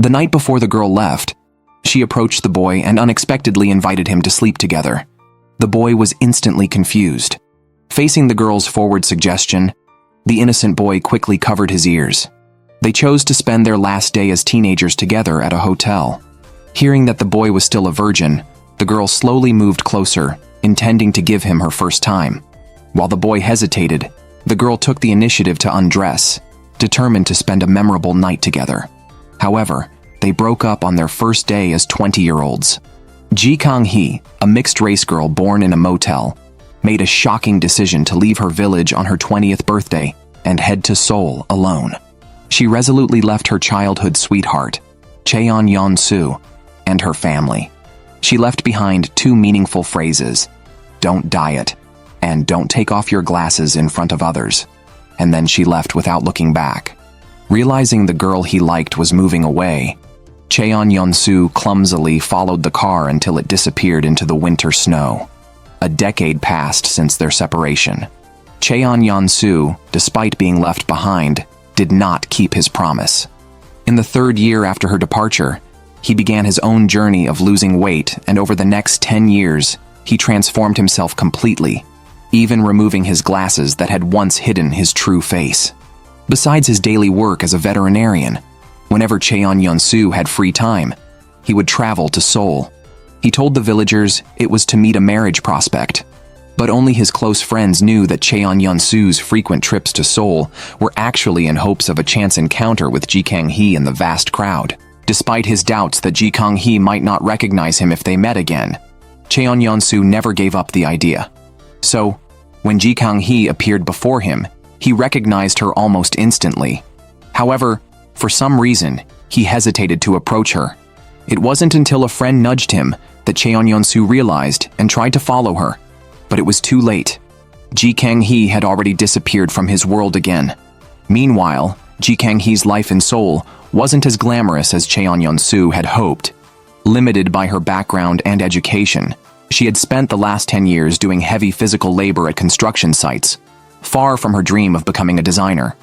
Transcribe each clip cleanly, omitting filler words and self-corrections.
The night before the girl left, she approached the boy and unexpectedly invited him to sleep together. The boy was instantly confused. Facing the girl's forward suggestion, the innocent boy quickly covered his ears. They chose to spend their last day as teenagers together at a hotel. Hearing that the boy was still a virgin, the girl slowly moved closer, intending to give him her first time. While the boy hesitated, the girl took the initiative to undress, determined to spend a memorable night together. However, they broke up on their first day as 20-year-olds. Kang-hee, a mixed-race girl born in a motel, made a shocking decision to leave her village on her 20th birthday and head to Seoul alone. She resolutely left her childhood sweetheart, Yeon-soo, and her family. She left behind two meaningful phrases: "Don't diet," and "Don't take off your glasses in front of others." And then she left without looking back. Realizing the girl he liked was moving away, Yeon-soo clumsily followed the car until it disappeared into the winter snow. A decade passed since their separation. Yeon-soo, despite being left behind, did not keep his promise. In the third year after her departure, he began his own journey of losing weight, and over the next 10 years, he transformed himself completely, even removing his glasses that had once hidden his true face. Besides his daily work as a veterinarian, whenever Yeon-soo had free time, he would travel to Seoul. He told the villagers it was to meet a marriage prospect, but only his close friends knew that Yeon-soo's frequent trips to Seoul were actually in hopes of a chance encounter with Kang-hee in the vast crowd. Despite his doubts that Kang-hee might not recognize him if they met again, Yeon-soo never gave up the idea. So, when Kang-hee appeared before him, he recognized her almost instantly. However, for some reason, he hesitated to approach her. It wasn't until a friend nudged him that Yeon-soo realized and tried to follow her. But it was too late. Kang-hee had already disappeared from his world again. Meanwhile, Kang-hee's life in Seoul wasn't as glamorous as Yeon-soo had hoped. Limited by her background and education, she had spent the last 10 years doing heavy physical labor at construction sites, far from her dream of becoming a designer.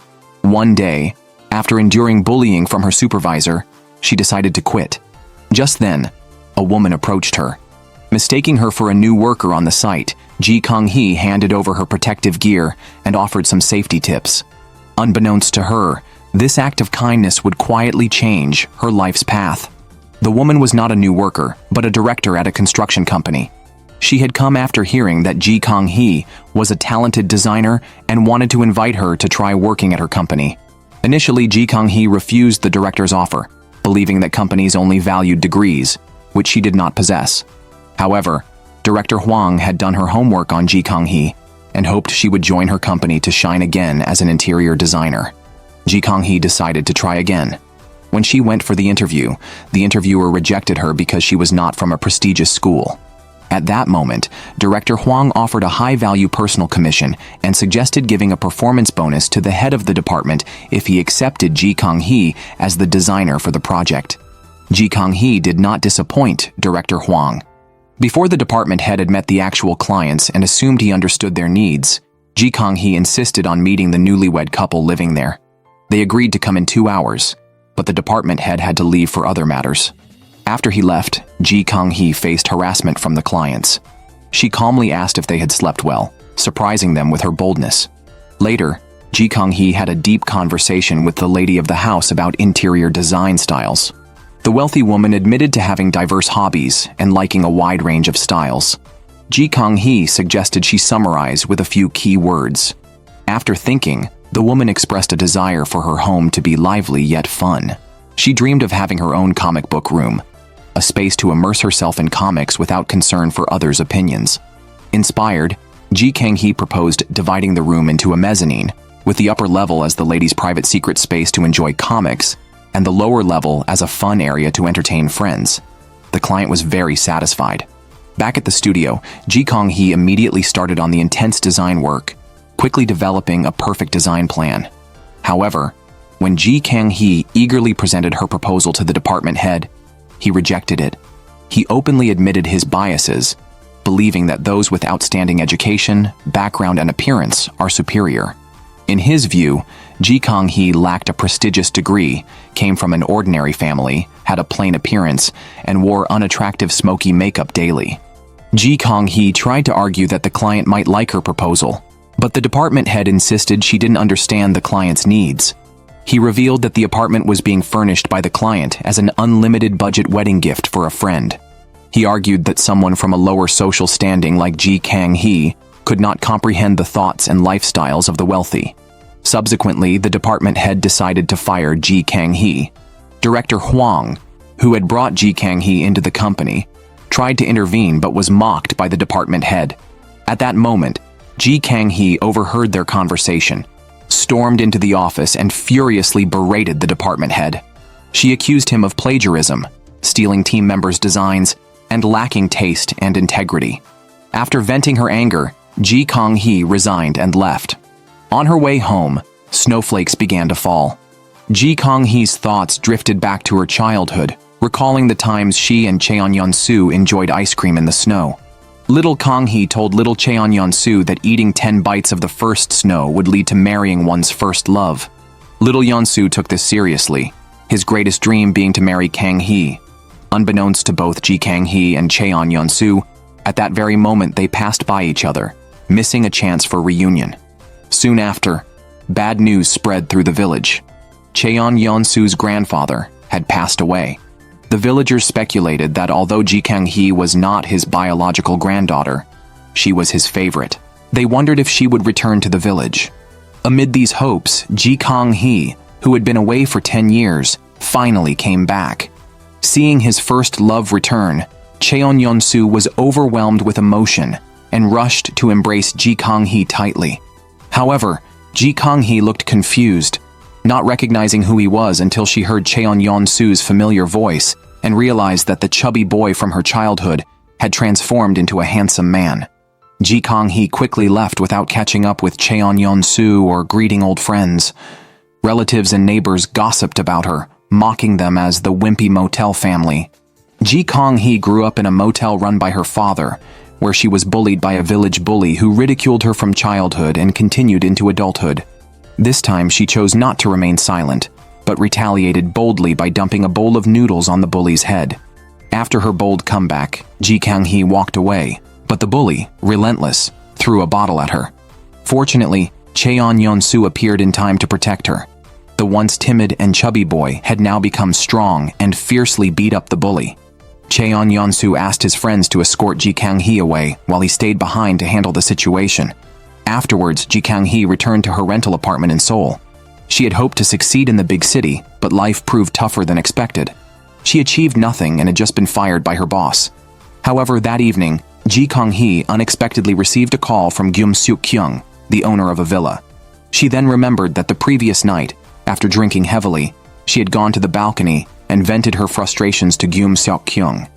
One day, after enduring bullying from her supervisor, she decided to quit. Just then, a woman approached her. Mistaking her for a new worker on the site, Kang-hee handed over her protective gear and offered some safety tips. Unbeknownst to her, this act of kindness would quietly change her life's path. The woman was not a new worker, but a director at a construction company. She had come after hearing that Kang-hee was a talented designer and wanted to invite her to try working at her company. Initially, Kang-hee refused the director's offer, believing that companies only valued degrees, which she did not possess. However, Director Hwang had done her homework on Kang-hee and hoped she would join her company to shine again as an interior designer. Kang-hee decided to try again. When she went for the interviewer rejected her because she was not from a prestigious school. At that moment, Director Hwang offered a high-value personal commission and suggested giving a performance bonus to the head of the department if he accepted Kang-hee as the designer for the project. Kang-hee did not disappoint Director Hwang. Before the department head had met the actual clients and assumed he understood their needs, Kang-hee insisted on meeting the newlywed couple living there. They agreed to come in 2 hours, but the department head had to leave for other matters. After he left, Kang-hee faced harassment from the clients. She calmly asked if they had slept well, surprising them with her boldness. Later, Kang-hee had a deep conversation with the lady of the house about interior design styles. The wealthy woman admitted to having diverse hobbies and liking a wide range of styles. Kang-hee suggested she summarize with a few key words. After thinking, the woman expressed a desire for her home to be lively yet fun. She dreamed of having her own comic book room, a space to immerse herself in comics without concern for others' opinions. Inspired, Kang-hee proposed dividing the room into a mezzanine, with the upper level as the lady's private secret space to enjoy comics, and the lower level as a fun area to entertain friends. The client was very satisfied. Back at the studio, Kang-hee immediately started on the intense design work, quickly developing a perfect design plan. However, when Kang-hee eagerly presented her proposal to the department head, he rejected it. He openly admitted his biases, believing that those with outstanding education, background, and appearance are superior. In his view, Ji Kang-hee lacked a prestigious degree, came from an ordinary family, had a plain appearance, and wore unattractive smoky makeup daily. Ji Kang-hee tried to argue that the client might like her proposal, but the department head insisted she didn't understand the client's needs. He revealed that the apartment was being furnished by the client as an unlimited budget wedding gift for a friend. He argued that someone from a lower social standing like Ji Kang-hee could not comprehend the thoughts and lifestyles of the wealthy. Subsequently, the department head decided to fire Ji Kang-hee. Director Huang, who had brought Ji Kang-hee into the company, tried to intervene but was mocked by the department head. At that moment, Ji Kang-hee overheard their conversation, stormed into the office and furiously berated the department head. She accused him of plagiarism, stealing team members' designs, and lacking taste and integrity. After venting her anger, Ji Kang-hee resigned and left. On her way home, snowflakes began to fall. Ji Kang-hee's thoughts drifted back to her childhood, recalling the times she and Cheon-yeon-soo enjoyed ice cream in the snow. Little Kang-hee told little Cheon-yeon-soo that eating 10 bites of the first snow would lead to marrying one's first love. Little Yeon-soo took this seriously, his greatest dream being to marry Kang-hee. Unbeknownst to both Ji Kang-hee and Cheon-yeon-soo, at that very moment they passed by each other, missing a chance for reunion. Soon after, bad news spread through the village. Cheon-yeon-soo's grandfather had passed away. The villagers speculated that although Ji Kang-hee was not his biological granddaughter, she was his favorite. They wondered if she would return to the village. Amid these hopes, Ji Kang-hee, who had been away for 10 years, finally came back. Seeing his first love return, Cheon-yeon-soo was overwhelmed with emotion and rushed to embrace Ji Kang-hee tightly. However, Ji Kang-hee looked confused, not recognizing who he was until she heard Cheon-yeon-soo's familiar voice and realized that the chubby boy from her childhood had transformed into a handsome man. Ji Kang-hee quickly left without catching up with Cheon-yeon-soo or greeting old friends. Relatives and neighbors gossiped about her, mocking them as the wimpy Motel family. Ji Kang-hee grew up in a motel run by her father, where she was bullied by a village bully who ridiculed her from childhood and continued into adulthood. This time she chose not to remain silent, but retaliated boldly by dumping a bowl of noodles on the bully's head. After her bold comeback, Ji Kang-hee walked away, but the bully, relentless, threw a bottle at her. Fortunately, Cheon-yeon-soo appeared in time to protect her. The once timid and chubby boy had now become strong and fiercely beat up the bully. Cheon-yeon-soo asked his friends to escort Ji Kang-hee away while he stayed behind to handle the situation. Afterwards, Ji Kang-hee returned to her rental apartment in Seoul. She had hoped to succeed in the big city, but life proved tougher than expected. She achieved nothing and had just been fired by her boss. However, that evening, Ji Kang-hee unexpectedly received a call from Gyum Seok-kyung, the owner of a villa. She then remembered that the previous night, after drinking heavily, she had gone to the balcony and vented her frustrations to Gyum Seok-kyung.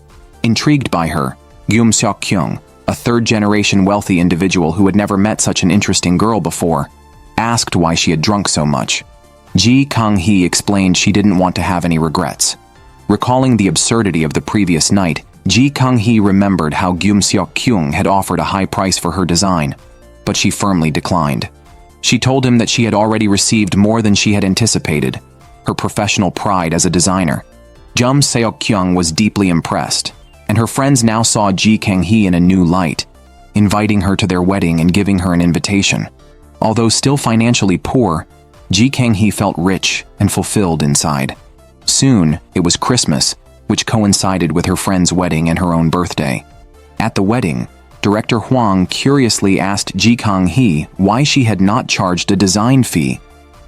Intrigued by her, Gyum Seok-kyung, a third-generation wealthy individual who had never met such an interesting girl before, asked why she had drunk so much. Ji Kang-hee explained she didn't want to have any regrets. Recalling the absurdity of the previous night, Ji Kang-hee remembered how Gyum Seok-kyung had offered a high price for her design, but she firmly declined. She told him that she had already received more than she had anticipated, her professional pride as a designer. Gyum Seok-kyung was deeply impressed, and her friends now saw Ji Kang-hee in a new light, inviting her to their wedding and giving her an invitation. Although still financially poor, Ji Kang-hee felt rich and fulfilled inside. Soon, it was Christmas, which coincided with her friend's wedding and her own birthday. At the wedding, Director Huang curiously asked Ji Kang-hee why she had not charged a design fee,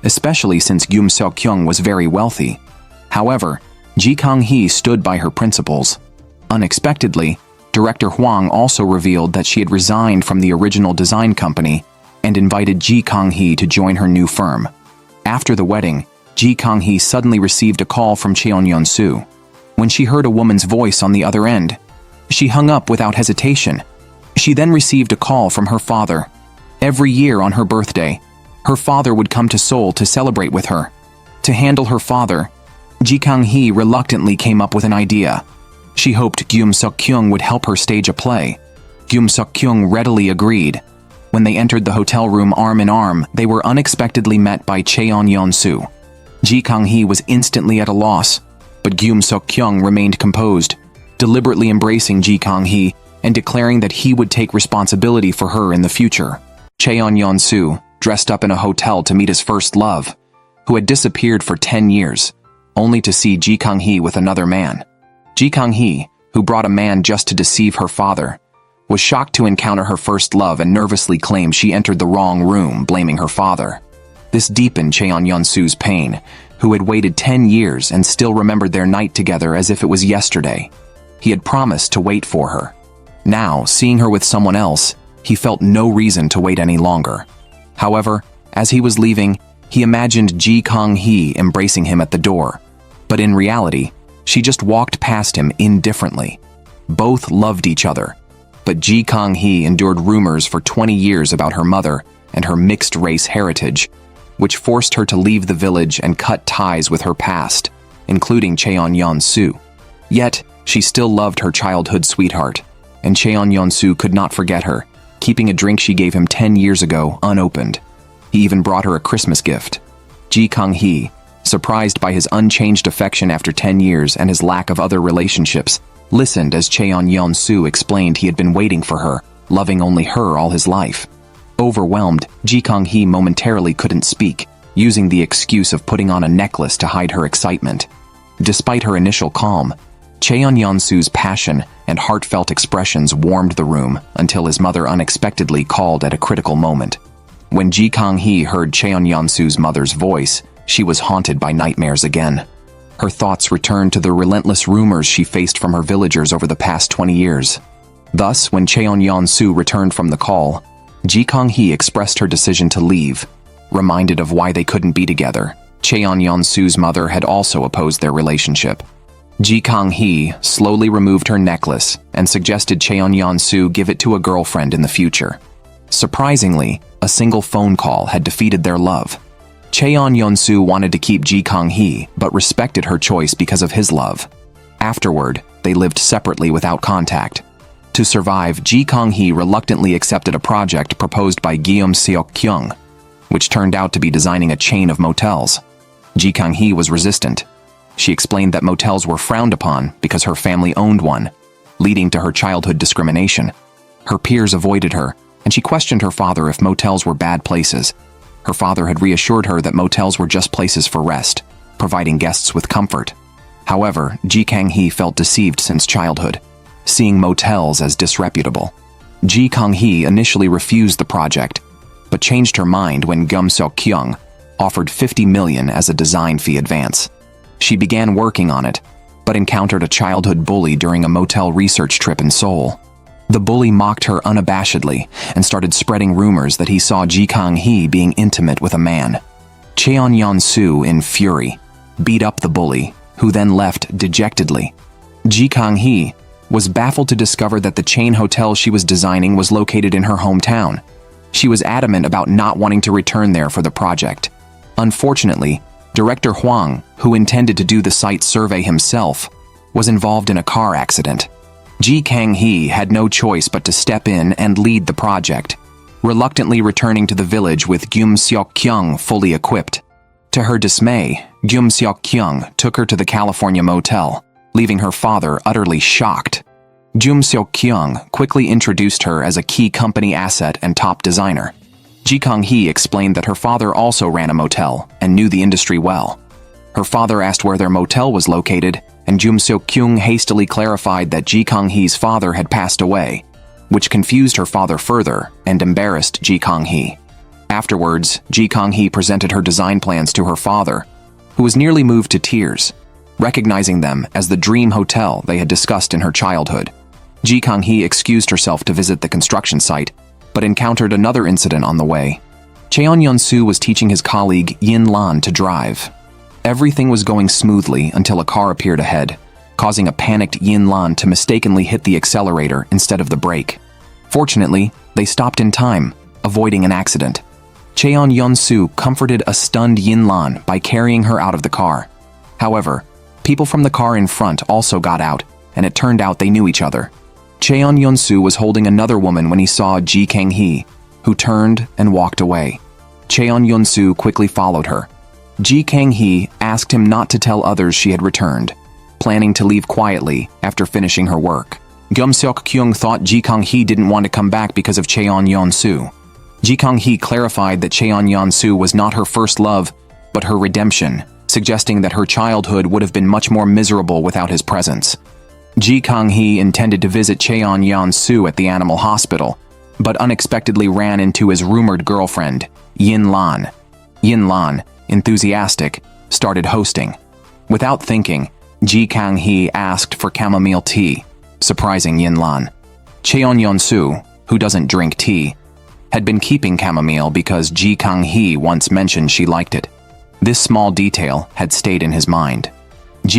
especially since Gyum Seok-kyung was very wealthy. However, Ji Kang-hee stood by her principles. Unexpectedly, Director Huang also revealed that she had resigned from the original design company and invited Ji Kang-hee to join her new firm. After the wedding, Ji Kang-hee suddenly received a call from Cheon-yeon-soo. When she heard a woman's voice on the other end, she hung up without hesitation. She then received a call from her father. Every year on her birthday, her father would come to Seoul to celebrate with her. To handle her father, Ji Kang-hee reluctantly came up with an idea. She hoped Gyum Seok-kyung would help her stage a play. Gyum Seok-kyung readily agreed. When they entered the hotel room arm in arm, they were unexpectedly met by Cheon-yeon-soo. Kang-hee was instantly at a loss, but Seok-kyung remained composed, deliberately embracing Kang-hee and declaring that he would take responsibility for her in the future. Cheon-yeon-soo dressed up in a hotel to meet his first love, who had disappeared for 10 years, only to see Kang-hee with another man. Kang-hee, who brought a man just to deceive her father, was shocked to encounter her first love and nervously claimed she entered the wrong room, blaming her father. This deepened Cheon-yeon-soo's pain, who had waited 10 years and still remembered their night together as if it was yesterday. He had promised to wait for her. Now, seeing her with someone else, he felt no reason to wait any longer. However, as he was leaving, he imagined Kang-hee embracing him at the door. But in reality, she just walked past him indifferently. Both loved each other, but Kang-hee endured rumors for 20 years about her mother and her mixed-race heritage, which forced her to leave the village and cut ties with her past, including Cheon-yeon-soo. Yet, she still loved her childhood sweetheart, and Cheon-yeon-soo could not forget her, keeping a drink she gave him 10 years ago unopened. He even brought her a Christmas gift. Kang-hee, surprised by his unchanged affection after 10 years and his lack of other relationships, listened as Cheon-yeon-soo explained he had been waiting for her, loving only her all his life. Overwhelmed, Kang-hee momentarily couldn't speak, using the excuse of putting on a necklace to hide her excitement. Despite her initial calm, Cheon-yeon-soo's passion and heartfelt expressions warmed the room until his mother unexpectedly called at a critical moment. When Kang-hee heard Cheon-yeon-soo's mother's voice, she was haunted by nightmares again. Her thoughts returned to the relentless rumors she faced from her villagers over the past 20 years. Thus, when Cheon-yeon-soo returned from the call, Kang-hee expressed her decision to leave. Reminded of why they couldn't be together, Cheon-yeon-soo's mother had also opposed their relationship. Kang-hee slowly removed her necklace and suggested Cheon-yeon-soo give it to a girlfriend in the future. Surprisingly, a single phone call had defeated their love. Cheon-yeon-soo wanted to keep Kang-hee but respected her choice because of his love. Afterward, they lived separately without contact. To survive, Kang-hee reluctantly accepted a project proposed by Seok-kyung, which turned out to be designing a chain of motels. Kang-hee was resistant. She explained that motels were frowned upon because her family owned one, leading to her childhood discrimination. Her peers avoided her, and she questioned her father if motels were bad places. Her father had reassured her that motels were just places for rest, providing guests with comfort. However, Kang-hee felt deceived since childhood, seeing motels as disreputable. Kang-hee initially refused the project, but changed her mind when Seok-kyung offered 50 million as a design fee advance. She began working on it, but encountered a childhood bully during a motel research trip in Seoul. The bully mocked her unabashedly and started spreading rumors that he saw Kang-hee being intimate with a man. Cheon-yeon-soo, in fury, beat up the bully, who then left dejectedly. Kang-hee was baffled to discover that the chain hotel she was designing was located in her hometown. She was adamant about not wanting to return there for the project. Unfortunately, Director Hwang, who intended to do the site survey himself, was involved in a car accident. Kang-hee had no choice but to step in and lead the project, reluctantly returning to the village with Seok-kyung fully equipped. To her dismay, Seok-kyung took her to the California motel, leaving her father utterly shocked. Seok-kyung quickly introduced her as a key company asset and top designer. Kang-hee explained that her father also ran a motel and knew the industry well. Her father asked where their motel was located, and Seok-kyung hastily clarified that Kang-hee's father had passed away, which confused her father further and embarrassed Kang-hee. Afterwards, Kang-hee presented her design plans to her father, who was nearly moved to tears, recognizing them as the dream hotel they had discussed in her childhood. Kang-hee excused herself to visit the construction site, but encountered another incident on the way. Cheon-yeon-soo was teaching his colleague Yin-lan to drive. Everything was going smoothly until a car appeared ahead, causing a panicked Yin-lan to mistakenly hit the accelerator instead of the brake. Fortunately, they stopped in time, avoiding an accident. Cheon-yeon-soo comforted a stunned Yin-lan by carrying her out of the car. However, people from the car in front also got out, and it turned out they knew each other. Cheon-yeon-soo was holding another woman when he saw Kang-hee, who turned and walked away. Cheon-yeon-soo quickly followed her. Kang-hee asked him not to tell others she had returned, planning to leave quietly after finishing her work. Seok-kyung thought Kang-hee didn't want to come back because of Cheon-yeon-soo. Kang-hee clarified that Cheon-yeon-soo was not her first love, but her redemption, suggesting that her childhood would have been much more miserable without his presence. Kang-hee intended to visit Cheon-yeon-soo at the animal hospital, but unexpectedly ran into his rumored girlfriend, Yin-lan. Yin-lan, enthusiastic, started hosting. Without thinking, Kang-hee asked for chamomile tea, surprising Yin-lan. Cheon-yeon-soo, who doesn't drink tea, had been keeping chamomile because Kang-hee once mentioned she liked it. This small detail had stayed in his mind.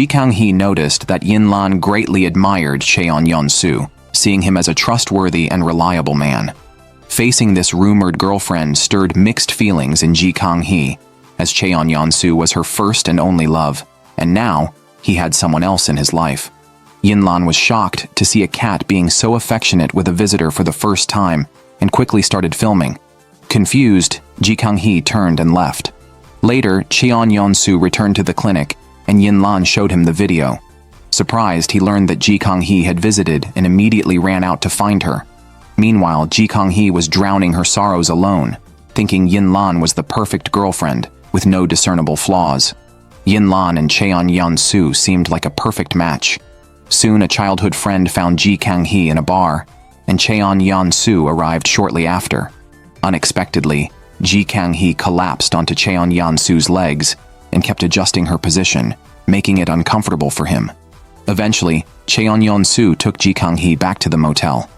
Kang-hee noticed that Yin-lan greatly admired Cheon-yeon-soo, seeing him as a trustworthy and reliable man. Facing this rumored girlfriend stirred mixed feelings in Kang-hee, as Cheon-yeon-soo was her first and only love, and now he had someone else in his life. Yin-lan was shocked to see a cat being so affectionate with a visitor for the first time and quickly started filming. Confused, Kang-hee turned and left. Later, Cheon-yeon-soo returned to the clinic and Yin-lan showed him the video. Surprised, he learned that Kang-hee had visited and immediately ran out to find her. Meanwhile, Kang-hee was drowning her sorrows alone, thinking Yin-lan was the perfect girlfriend with no discernible flaws. Yin-lan and Cheon-yeon-soo seemed like a perfect match. Soon, a childhood friend found Kang-hee in a bar, and Cheon-yeon-soo arrived shortly after. Unexpectedly, Kang-hee collapsed onto Cheon-yeon-soo's legs and kept adjusting her position, making it uncomfortable for him. Eventually, Cheon-yeon-soo took Kang-hee back to the motel.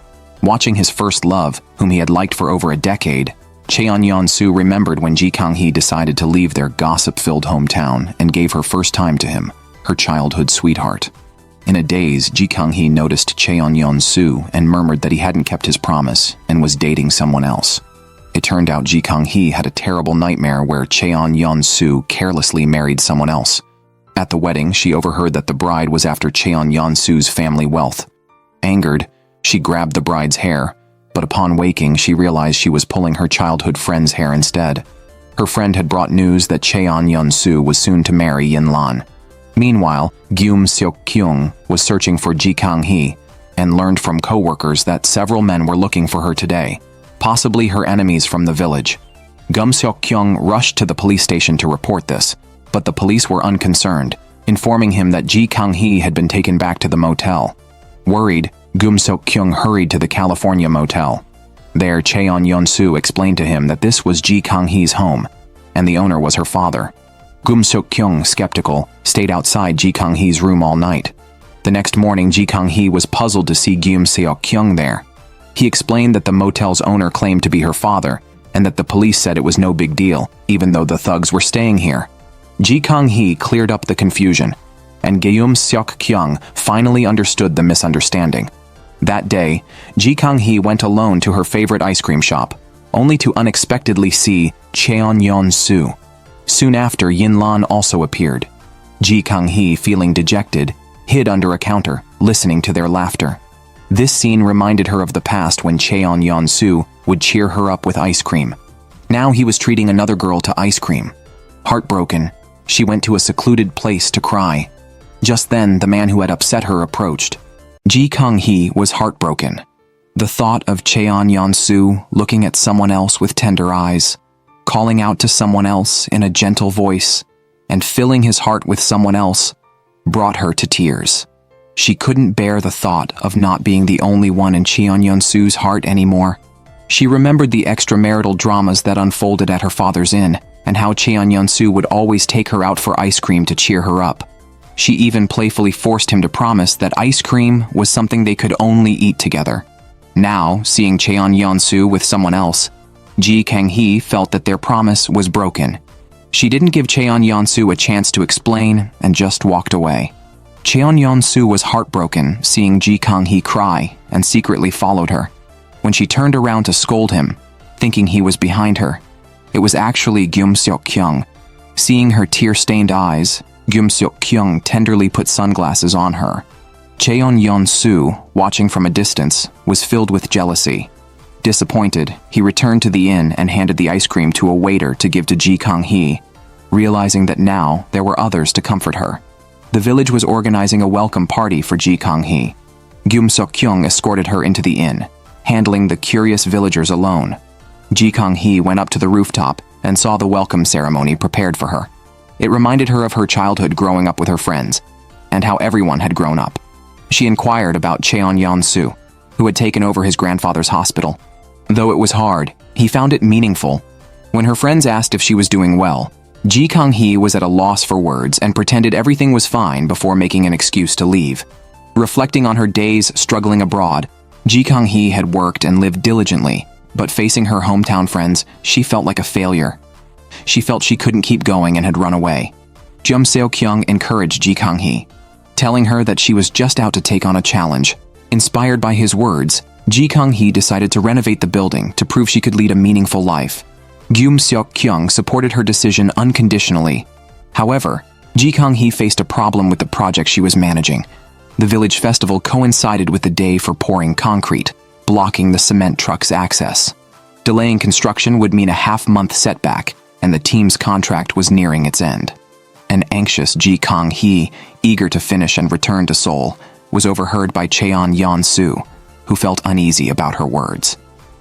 Watching his first love, whom he had liked for over a decade, Cheon-yeon-soo remembered when Kang-hee decided to leave their gossip-filled hometown and gave her first time to him, her childhood sweetheart. In a daze, Kang-hee noticed Cheon-yeon-soo and murmured that he hadn't kept his promise and was dating someone else. It turned out Kang-hee had a terrible nightmare where Cheon-yeon-soo carelessly married someone else. At the wedding, she overheard that the bride was after Cheon-yeon-soo's family wealth. Angered, she grabbed the bride's hair, but upon waking, she realized she was pulling her childhood friend's hair instead. Her friend had brought news that Cheon-yeon-soo was soon to marry Yin-lan. Meanwhile, Seok-kyung was searching for Kang-hee and learned from co-workers that several men were looking for her today, possibly her enemies from the village. Seok-kyung rushed to the police station to report this, but the police were unconcerned, informing him that Kang-hee had been taken back to the motel. Worried, Seok-kyung hurried to the California motel. There, Cheon-yeon-soo explained to him that this was Kang-hee's home, and the owner was her father. Seok-kyung, skeptical, stayed outside Kang-hee's room all night. The next morning, Kang-hee was puzzled to see Seok-kyung there. He explained that the motel's owner claimed to be her father, and that the police said it was no big deal, even though the thugs were staying here. Kang-hee cleared up the confusion, and Seok-kyung finally understood the misunderstanding. That day, Kang-hee went alone to her favorite ice cream shop, only to unexpectedly see Cheon-yeon-soo. Soon after, Yin-lan also appeared. Kang-hee, feeling dejected, hid under a counter, listening to their laughter. This scene reminded her of the past when Cheon-yeon-soo would cheer her up with ice cream. Now he was treating another girl to ice cream. Heartbroken, she went to a secluded place to cry. Just then, the man who had upset her approached. Kang-hee was heartbroken. The thought of Cheon-yeon-soo looking at someone else with tender eyes, calling out to someone else in a gentle voice, and filling his heart with someone else, brought her to tears. She couldn't bear the thought of not being the only one in Cheon-yeon-soo's heart anymore. She remembered the extramarital dramas that unfolded at her father's inn, and how Cheon-yeon-soo would always take her out for ice cream to cheer her up. She even playfully forced him to promise that ice cream was something they could only eat together. Now, seeing Cheon-yeon-soo with someone else, Kang-hee felt that their promise was broken. She didn't give Cheon-yeon-soo a chance to explain and just walked away. Cheon-yeon-soo was heartbroken seeing Kang-hee cry and secretly followed her. When she turned around to scold him, thinking he was behind her, it was actually Seok-kyung. Seeing her tear-stained eyes, Seok-kyung tenderly put sunglasses on her. Cheon-yeon-soo, watching from a distance, was filled with jealousy. Disappointed, he returned to the inn and handed the ice cream to a waiter to give to Kang-hee, realizing that now there were others to comfort her. The village was organizing a welcome party for Kang-hee. Seok-kyung escorted her into the inn, handling the curious villagers alone. Kang-hee went up to the rooftop and saw the welcome ceremony prepared for her. It reminded her of her childhood growing up with her friends, and how everyone had grown up. She inquired about Cheon-yeon-soo, who had taken over his grandfather's hospital. Though it was hard, he found it meaningful. When her friends asked if she was doing well, Kang-hee was at a loss for words and pretended everything was fine before making an excuse to leave. Reflecting on her days struggling abroad, Kang-hee had worked and lived diligently, but facing her hometown friends, she felt like a failure. She felt she couldn't keep going and had run away. Seok-kyung encouraged Kang-hee, telling her that she was just out to take on a challenge. Inspired by his words, Kang-hee decided to renovate the building to prove she could lead a meaningful life. Seok-kyung supported her decision unconditionally. However, Kang-hee faced a problem with the project she was managing. The village festival coincided with the day for pouring concrete, blocking the cement truck's access. Delaying construction would mean a half-month setback, and the team's contract was nearing its end. An anxious Kang-hee, eager to finish and return to Seoul, was overheard by Cheon-yeon-soo, who felt uneasy about her words.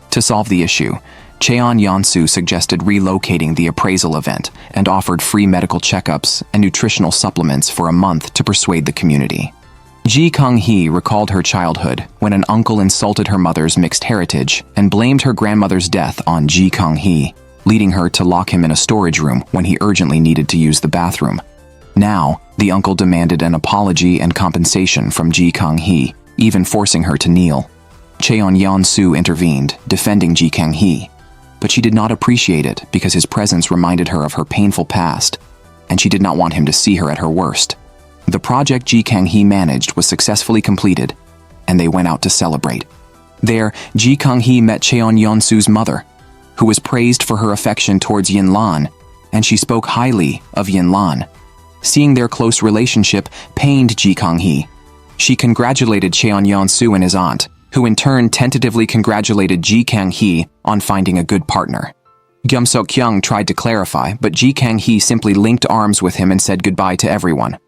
To solve the issue, Cheon-yeon-soo suggested relocating the appraisal event and offered free medical checkups and nutritional supplements for a month to persuade the community. Kang-hee recalled her childhood when an uncle insulted her mother's mixed heritage and blamed her grandmother's death on Kang-hee, leading her to lock him in a storage room when he urgently needed to use the bathroom. Now, the uncle demanded an apology and compensation from Kang-hee, even forcing her to kneel. Cheon-yeon-soo intervened, defending Kang-hee, but she did not appreciate it because his presence reminded her of her painful past, and she did not want him to see her at her worst. The project Kang-hee managed was successfully completed, and they went out to celebrate. There, Kang-hee met Cheon-yeon-soo's mother, who was praised for her affection towards Yin-lan, and she spoke highly of Yin-lan. Seeing their close relationship pained Kang-hee. She congratulated Cheon-yeon-soo and his aunt, who in turn tentatively congratulated Kang-hee on finding a good partner. Seok-kyung tried to clarify, but Kang-hee simply linked arms with him and said goodbye to everyone.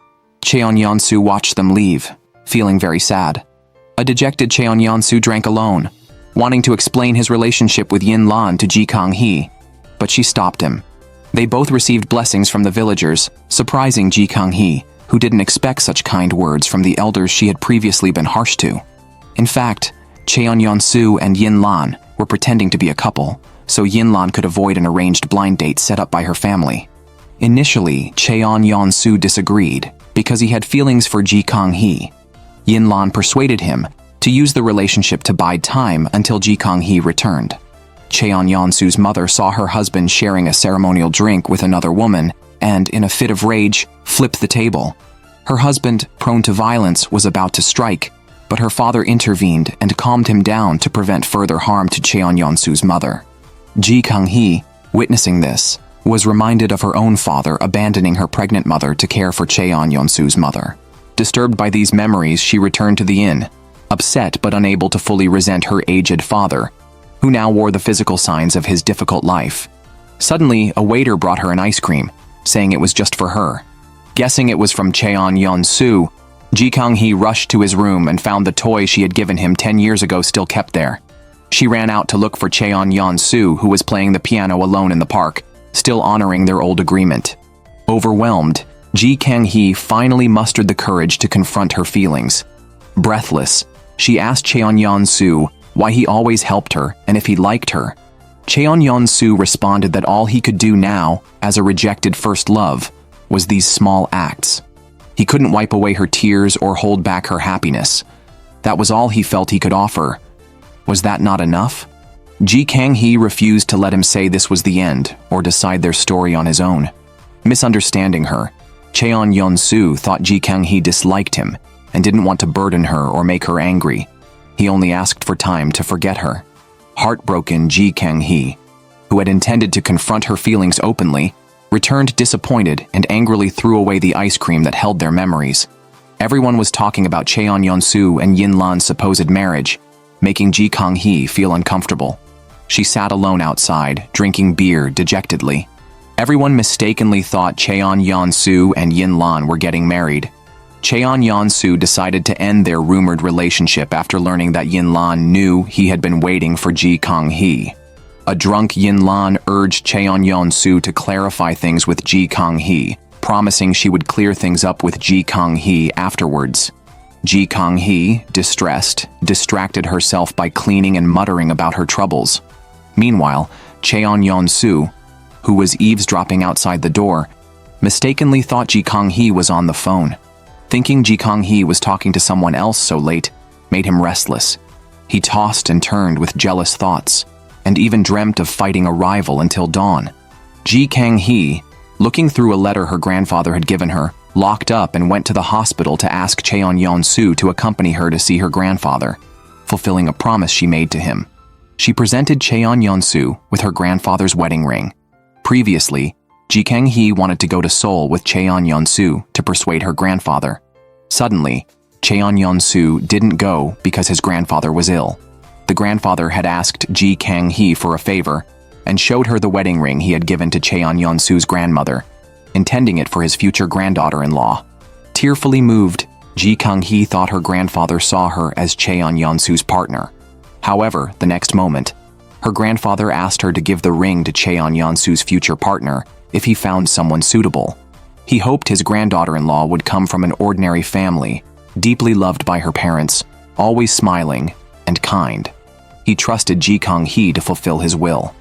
Cheon-yeon-soo watched them leave, feeling very sad. A dejected Cheon-yeon-soo drank alone, wanting to explain his relationship with Yin-lan to Kang-hee, but she stopped him. They both received blessings from the villagers, surprising Kang-hee, who didn't expect such kind words from the elders she had previously been harsh to. In fact, Cheon-yeon-soo and Yin-lan were pretending to be a couple, so Yin-lan could avoid an arranged blind date set up by her family. Initially, Cheon-yeon-soo disagreed because he had feelings for Kang-hee. Yin-lan persuaded him to use the relationship to bide time until Kang-hee returned. Cheon-yeon-soo's mother saw her husband sharing a ceremonial drink with another woman and, in a fit of rage, flipped the table. Her husband, prone to violence, was about to strike, but her father intervened and calmed him down to prevent further harm to Cheon-yeon-soo's mother. Kang-hee, witnessing this, was reminded of her own father abandoning her pregnant mother to care for Cheon-yeon-soo's mother. Disturbed by these memories, she returned to the inn, upset but unable to fully resent her aged father, who now wore the physical signs of his difficult life. Suddenly, a waiter brought her an ice cream, saying it was just for her. Guessing it was from Cheon-yeon-soo, Kang-hee rushed to his room and found the toy she had given him 10 years ago still kept there. She ran out to look for Cheon-yeon-soo, who was playing the piano alone in the park, still honoring their old agreement. Overwhelmed, Kang-hee finally mustered the courage to confront her feelings. Breathless, she asked Cheon-yeon-soo why he always helped her and if he liked her. Cheon-yeon-soo responded that all he could do now, as a rejected first love, was these small acts. He couldn't wipe away her tears or hold back her happiness. That was all he felt he could offer. Was that not enough? Kang-hee refused to let him say this was the end or decide their story on his own. Misunderstanding her, Cheon-yeon-soo thought Kang-hee disliked him and didn't want to burden her or make her angry. He only asked for time to forget her. Heartbroken, Kang-hee, who had intended to confront her feelings openly, returned disappointed and angrily threw away the ice cream that held their memories. Everyone was talking about Cheon-yeon-soo and Yin-lan's supposed marriage, making Kang-hee feel uncomfortable. She sat alone outside, drinking beer dejectedly. Everyone mistakenly thought Cheon Yeon-soo and Yin Lan were getting married. Cheon Yeon-soo decided to end their rumored relationship after learning that Yin Lan knew he had been waiting for Kang-hee. A drunk Yin Lan urged Cheon Yeon-soo to clarify things with Kang-hee, promising she would clear things up with Kang-hee afterwards. Kang-hee, distressed, distracted herself by cleaning and muttering about her troubles. Meanwhile, Cheon Yeon-soo, who was eavesdropping outside the door, mistakenly thought Kang-hee was on the phone. Thinking Kang-hee was talking to someone else so late made him restless. He tossed and turned with jealous thoughts, and even dreamt of fighting a rival until dawn. Kang-hee, looking through a letter her grandfather had given her, locked up and went to the hospital to ask Cheon Yeon-soo to accompany her to see her grandfather, fulfilling a promise she made to him. She presented Cheon Yeon-soo with her grandfather's wedding ring. Previously, Kang-hee wanted to go to Seoul with Cheon Yeon-soo to persuade her grandfather. Suddenly, Cheon Yeon-soo didn't go because his grandfather was ill. The grandfather had asked Kang-hee for a favor and showed her the wedding ring he had given to Cheon Yeon-soo's grandmother, intending it for his future granddaughter-in-law. Tearfully moved, Kang-hee thought her grandfather saw her as Cheon Yeon-soo's partner. However, the next moment, her grandfather asked her to give the ring to Cheon Yeon-soo's future partner if he found someone suitable. He hoped his granddaughter-in-law would come from an ordinary family, deeply loved by her parents, always smiling and kind. He trusted Kang-hee to fulfill his will.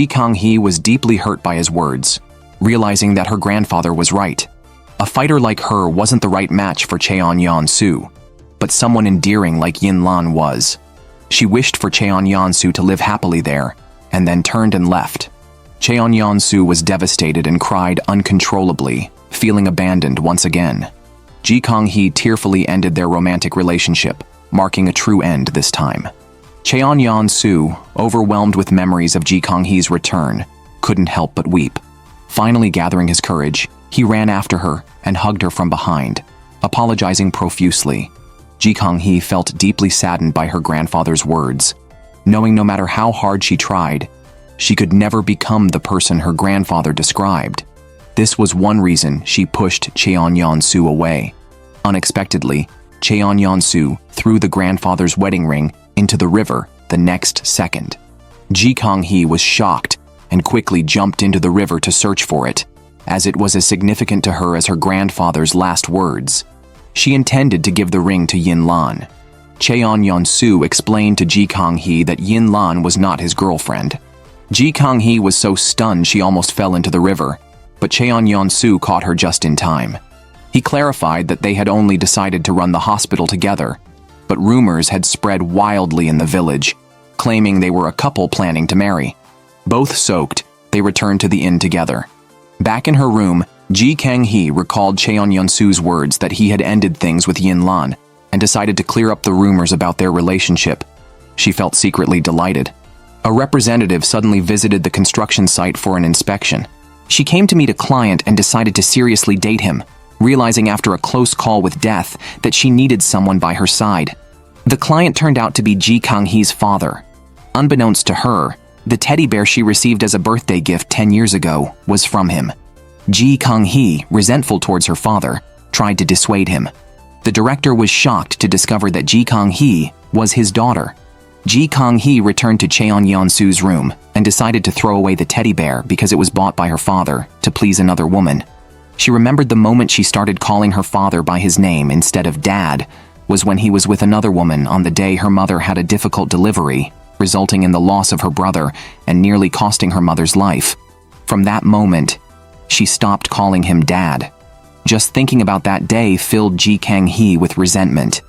Kang-hee was deeply hurt by his words, realizing that her grandfather was right. A fighter like her wasn't the right match for Cheon Yeon-soo, but someone endearing like Yin Lan was. She wished for Cheon Yeon-soo to live happily there, and then turned and left. Cheon Yeon-soo was devastated and cried uncontrollably, feeling abandoned once again. Kang-hee tearfully ended their romantic relationship, marking a true end this time. Cheon Yeon-soo, overwhelmed with memories of Kang-hee's return, couldn't help but weep. Finally gathering his courage, he ran after her and hugged her from behind, apologizing profusely. Kang-hee felt deeply saddened by her grandfather's words, knowing no matter how hard she tried, she could never become the person her grandfather described. This was one reason she pushed Cheon Yeon-soo away. Unexpectedly, Cheon Yeon-soo threw the grandfather's wedding ring into the river the next second. Kang-hee was shocked and quickly jumped into the river to search for it, as it was as significant to her as her grandfather's last words. She intended to give the ring to Yin Lan. Cheon Yeon-soo explained to Kang-hee that Yin Lan was not his girlfriend. Kang-hee was so stunned she almost fell into the river, but Cheon Yeon-soo caught her just in time. He clarified that they had only decided to run the hospital together, but rumors had spread wildly in the village, claiming they were a couple planning to marry. Both soaked, they returned to the inn together. Back in her room, Kang-hee recalled Cheon Yeon-soo's words that he had ended things with Yin Lan and decided to clear up the rumors about their relationship. She felt secretly delighted. A representative suddenly visited the construction site for an inspection. She came to meet a client and decided to seriously date him, realizing after a close call with death that she needed someone by her side. The client turned out to be Kang-hee's father. Unbeknownst to her, the teddy bear she received as a birthday gift 10 years ago was from him. Kang-hee, resentful towards her father, tried to dissuade him. The director was shocked to discover that Kang-hee was his daughter. Kang-hee returned to Cheon Yeon-soo's room and decided to throw away the teddy bear because it was bought by her father to please another woman. She remembered the moment she started calling her father by his name instead of Dad was when he was with another woman on the day her mother had a difficult delivery, resulting in the loss of her brother and nearly costing her mother's life. From that moment, she stopped calling him Dad. Just thinking about that day filled Kang-hee with resentment.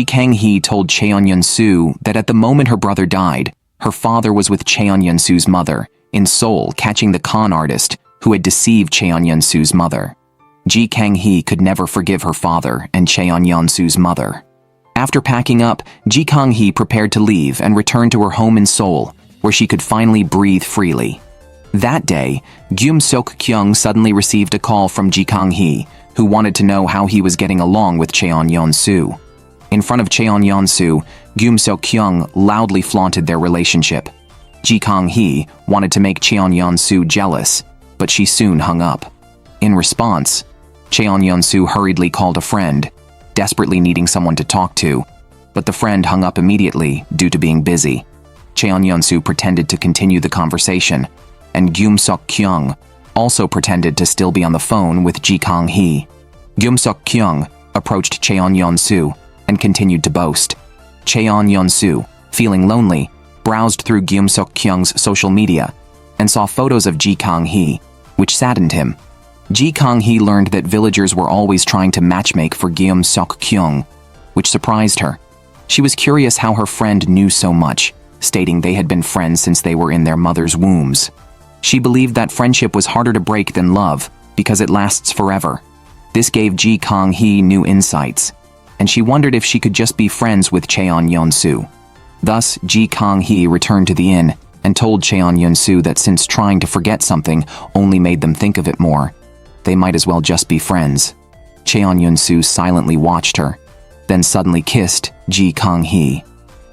Kang-hee told Cheon Yeon-soo that at the moment her brother died, her father was with Cheon Yeon-soo's mother in Seoul catching the con artist who had deceived Cheon Yeon-soo's mother. Kang-hee could never forgive her father and Cheon Yeon-soo's mother. After packing up, Kang-hee prepared to leave and return to her home in Seoul, where she could finally breathe freely. That day, Seok-kyung suddenly received a call from Kang-hee, who wanted to know how he was getting along with Cheon Yeon-soo. In front of Cheon Yeon-soo, Seok-kyung loudly flaunted their relationship. Ji Kang-hee wanted to make Cheon-yeon-soo jealous, but she soon hung up. In response, Cheon-yeon-soo hurriedly called a friend, desperately needing someone to talk to, but the friend hung up immediately due to being busy. Cheon-yeon-soo pretended to continue the conversation, and Gyum-seok-kyung also pretended to still be on the phone with Ji Kang-hee. Gyum-seok-kyung approached Cheon-yeon-soo and continued to boast. Cheon-yeon-soo, feeling lonely, browsed through Gyum-seok-kyung's social media and saw photos of Ji Kang-hee, which saddened him. Ji Kang-hee learned that villagers were always trying to matchmake for Gyum-seok-kyung, which surprised her. She was curious how her friend knew so much, stating they had been friends since they were in their mother's wombs. She believed that friendship was harder to break than love because it lasts forever. This gave Ji Kang-hee new insights, and she wondered if she could just be friends with Cheon-yeon-soo. Thus, Ji Kang-hee returned to the inn and told Cheon-yeon-soo that since trying to forget something only made them think of it more, they might as well just be friends. Cheon-yeon-soo silently watched her, then suddenly kissed Ji Kang-hee.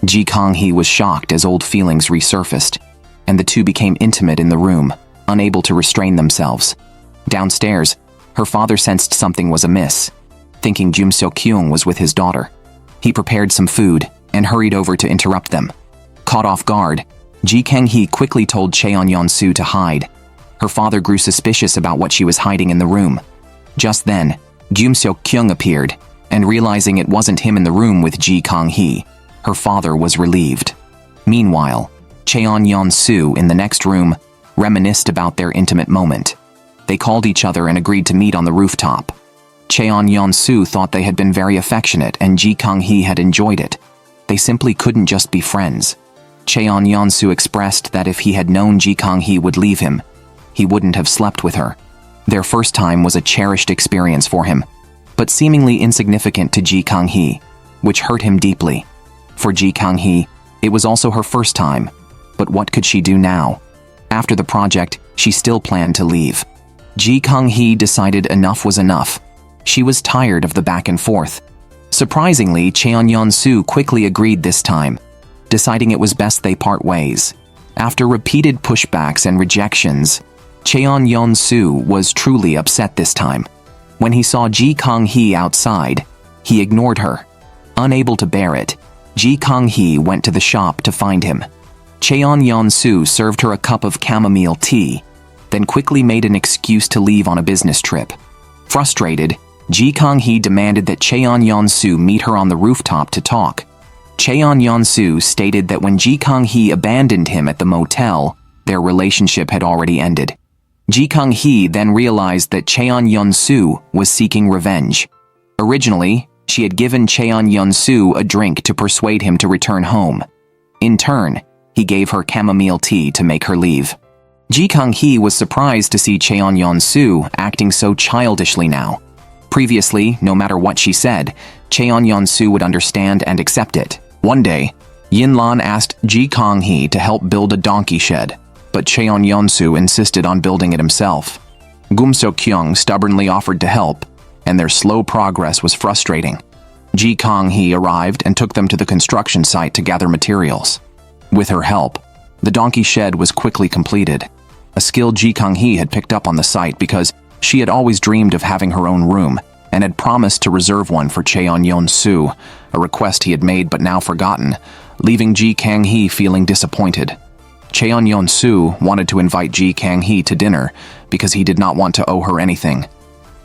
Ji Kang-hee was shocked as old feelings resurfaced, and the two became intimate in the room, unable to restrain themselves. Downstairs, her father sensed something was amiss, thinking Gyum-seok-kyung was with his daughter. He prepared some food and hurried over to interrupt them. Caught off guard, Ji Kang-hee quickly told Cheon-yeon-soo to hide. Her father grew suspicious about what she was hiding in the room. Just then, Gyum-seok-kyung appeared, and realizing it wasn't him in the room with Ji Kang-hee, her father was relieved. Meanwhile, Cheon-yeon-soo in the next room reminisced about their intimate moment. They called each other and agreed to meet on the rooftop. Cheon-yeon-soo thought they had been very affectionate and Ji Kang-hee had enjoyed it. They simply couldn't just be friends. Cheon-yeon-soo expressed that if he had known Ji Kang-hee would leave him, he wouldn't have slept with her. Their first time was a cherished experience for him, but seemingly insignificant to Ji Kang-hee, which hurt him deeply. For Ji Kang-hee, it was also her first time, but what could she do now? After the project, she still planned to leave. Ji Kang-hee decided enough was enough. She was tired of the back and forth. Surprisingly, Cheon-yeon-soo quickly agreed this time, deciding it was best they part ways. After repeated pushbacks and rejections, Cheon-yeon-soo was truly upset this time. When he saw Ji Kang-hee outside, he ignored her. Unable to bear it, Ji Kang-hee went to the shop to find him. Cheon-yeon-soo served her a cup of chamomile tea, then quickly made an excuse to leave on a business trip. Frustrated, Ji Kang-hee demanded that Cheon-yeon-soo meet her on the rooftop to talk. Cheon-yeon-soo stated that when Ji Kang-hee abandoned him at the motel, their relationship had already ended. Ji Kang-hee then realized that Cheon-yeon-soo was seeking revenge. Originally, she had given Cheon-yeon-soo a drink to persuade him to return home. In turn, he gave her chamomile tea to make her leave. Ji Kang-hee was surprised to see Cheon-yeon-soo acting so childishly now. Previously, no matter what she said, Cheon-yeon-soo would understand and accept it. One day, Yin-lan asked Ji Kang-hee to help build a donkey shed, but Cheon-yeon-soo insisted on building it himself. Gyum-seok-kyung stubbornly offered to help, and their slow progress was frustrating. Ji Kang-hee arrived and took them to the construction site to gather materials. With her help, the donkey shed was quickly completed, a skill Ji Kang-hee had picked up on the site because she had always dreamed of having her own room and had promised to reserve one for Cheon-yeon-soo, a request he had made but now forgotten, leaving Ji Kang-hee feeling disappointed. Cheon-yeon-soo wanted to invite Ji Kang-hee to dinner because he did not want to owe her anything.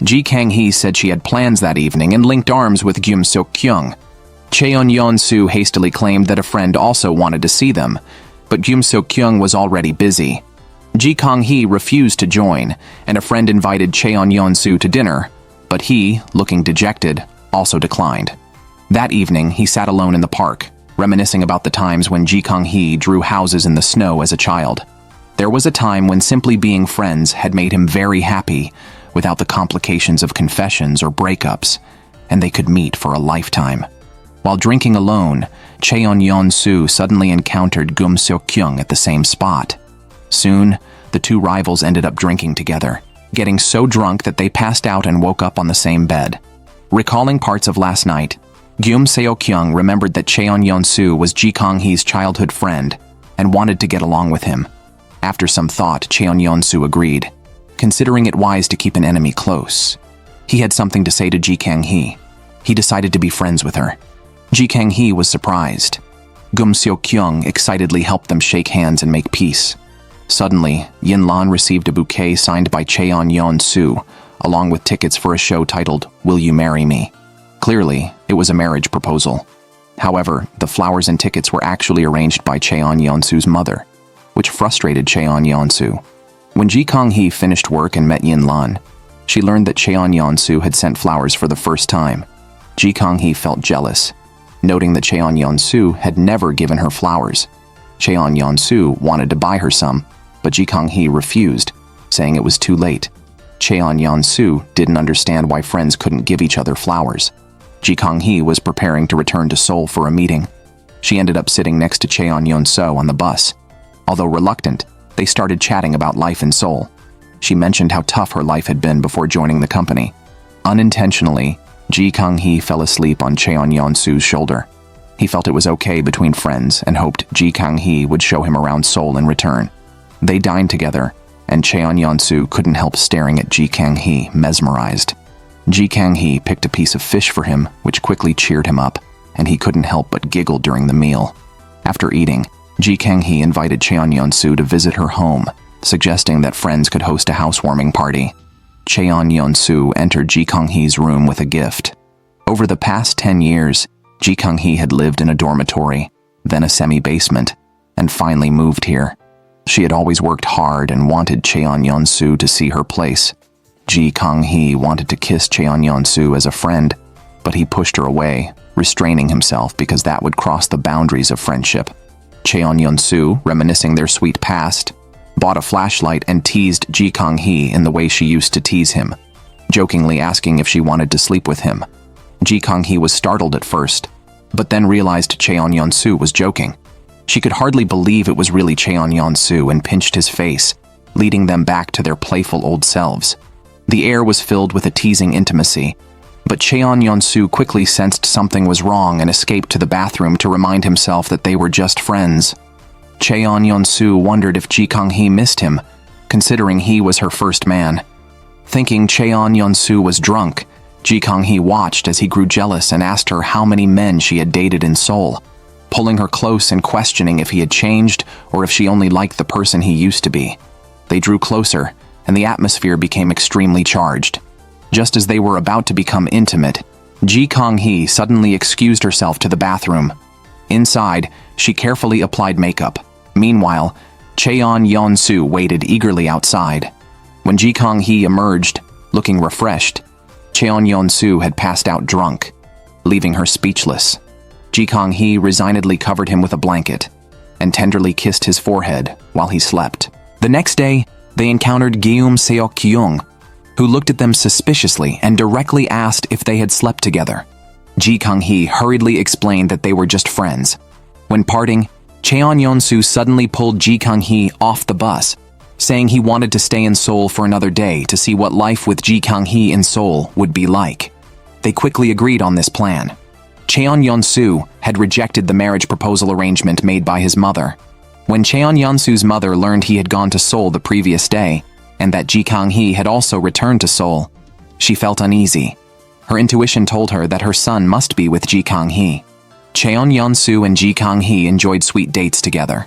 Ji Kang-hee said she had plans that evening and linked arms with Gyum-seok-kyung. Cheon-yeon-soo hastily claimed that a friend also wanted to see them, but Gyum-seok-kyung was already busy. Ji Kang-hee refused to join, and a friend invited Cheon-yeon-soo to dinner, but he, looking dejected, also declined. That evening, he sat alone in the park, reminiscing about the times when Ji Kang-hee drew houses in the snow as a child. There was a time when simply being friends had made him very happy, without the complications of confessions or breakups, and they could meet for a lifetime. While drinking alone, Cheon-yeon-soo suddenly encountered Gyum-seok-kyung at the same spot. Soon, the two rivals ended up drinking together, getting so drunk that they passed out and woke up on the same bed. Recalling parts of last night, Gyum-seok-kyung remembered that Cheon-yeon-soo was Ji Kang-hee's childhood friend, and wanted to get along with him. After some thought, Cheon-yeon-soo agreed, considering it wise to keep an enemy close. He had something to say to Ji Kang-hee. He decided to be friends with her. Ji Kang-hee was surprised. Gum Seo-kyung excitedly helped them shake hands and make peace. Suddenly, Yin-lan received a bouquet signed by Cheon-yeon-soo, along with tickets for a show titled Will You Marry Me? Clearly, it was a marriage proposal. However, the flowers and tickets were actually arranged by Cheon-yeon-soo's mother, which frustrated Cheon-yeon-soo. When Ji Kang-hee finished work and met Yin-lan, she learned that Cheon-yeon-soo had sent flowers for the first time. Ji Kang-hee felt jealous, noting that Cheon-yeon-soo had never given her flowers. Cheon-yeon-soo wanted to buy her some, but Ji Kang-hee refused, saying it was too late. Cheon-yeon-soo didn't understand why friends couldn't give each other flowers. Ji Kang-hee was preparing to return to Seoul for a meeting. She ended up sitting next to Cheon-yeon-soo on the bus. Although reluctant, they started chatting about life in Seoul. She mentioned how tough her life had been before joining the company. Unintentionally, Ji Kang-hee fell asleep on Cheon-yeon-soo's shoulder. He felt it was okay between friends and hoped Ji Kang-hee would show him around Seoul in return. They dined together, and Cheon-yeon-soo couldn't help staring at Ji Kang-hee, mesmerized. Ji Kang-hee picked a piece of fish for him, which quickly cheered him up, and he couldn't help but giggle during the meal. After eating, Ji Kang-hee invited Cheon-yeon-soo to visit her home, suggesting that friends could host a housewarming party. Cheon-yeon-soo entered Ji Kang-hee's room with a gift. Over the past 10 years, Ji Kang-hee had lived in a dormitory, then a semi-basement, and finally moved here. She had always worked hard and wanted Cheon-yeon-soo to see her place. Ji Kang-hee wanted to kiss Cheon-yeon-soo as a friend, but he pushed her away, restraining himself because that would cross the boundaries of friendship. Cheon-yeon-soo, reminiscing their sweet past, bought a flashlight and teased Ji Kang-hee in the way she used to tease him, jokingly asking if she wanted to sleep with him. Ji Kang-hee was startled at first, but then realized Cheon-yeon-soo was joking. She could hardly believe it was really Cheon-yeon-soo and pinched his face, leading them back to their playful old selves. The air was filled with a teasing intimacy, but Cheon-yeon-soo quickly sensed something was wrong and escaped to the bathroom to remind himself that they were just friends. Cheon-yeon-soo wondered if Ji Kang-hee missed him, considering he was her first man. Thinking Cheon-yeon-soo was drunk, Ji Kang-hee watched as he grew jealous and asked her how many men she had dated in Seoul, pulling her close and questioning if he had changed or if she only liked the person he used to be. They drew closer, and the atmosphere became extremely charged. Just as they were about to become intimate, Ji Kang-hee suddenly excused herself to the bathroom. Inside, she carefully applied makeup. Meanwhile, Cheon-yeon-soo waited eagerly outside. When Ji Kang-hee emerged, looking refreshed, Cheon-yeon-soo had passed out drunk, leaving her speechless. Ji Kang-hee resignedly covered him with a blanket and tenderly kissed his forehead while he slept. The next day, they encountered Geum Seo-kyung, who looked at them suspiciously and directly asked if they had slept together. Ji Kang-hee hurriedly explained that they were just friends. When parting, Cheon-yeon-soo suddenly pulled Ji Kang-hee off the bus, saying he wanted to stay in Seoul for another day to see what life with Ji Kang-hee in Seoul would be like. They quickly agreed on this plan. Cheon-yeon-soo had rejected the marriage proposal arrangement made by his mother. When Cheon-yeon-soo's mother learned he had gone to Seoul the previous day, and that Ji Kang-hee had also returned to Seoul, she felt uneasy. Her intuition told her that her son must be with Ji Kang-hee. Cheon-yeon-soo and Ji Kang-hee enjoyed sweet dates together.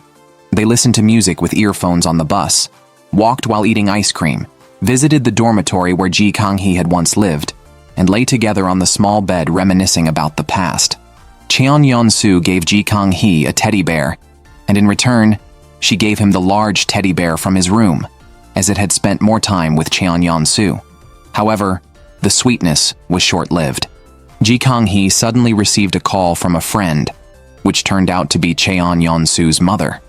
They listened to music with earphones on the bus, walked while eating ice cream, visited the dormitory where Ji Kang-hee had once lived, and lay together on the small bed reminiscing about the past. Cheon-yeon-soo gave Ji Kang-hee a teddy bear, and in return, she gave him the large teddy bear from his room, as it had spent more time with Cheon-yeon-soo. However, the sweetness was short-lived. Ji Kang-hee suddenly received a call from a friend, which turned out to be Cheon-yeon-soo's mother.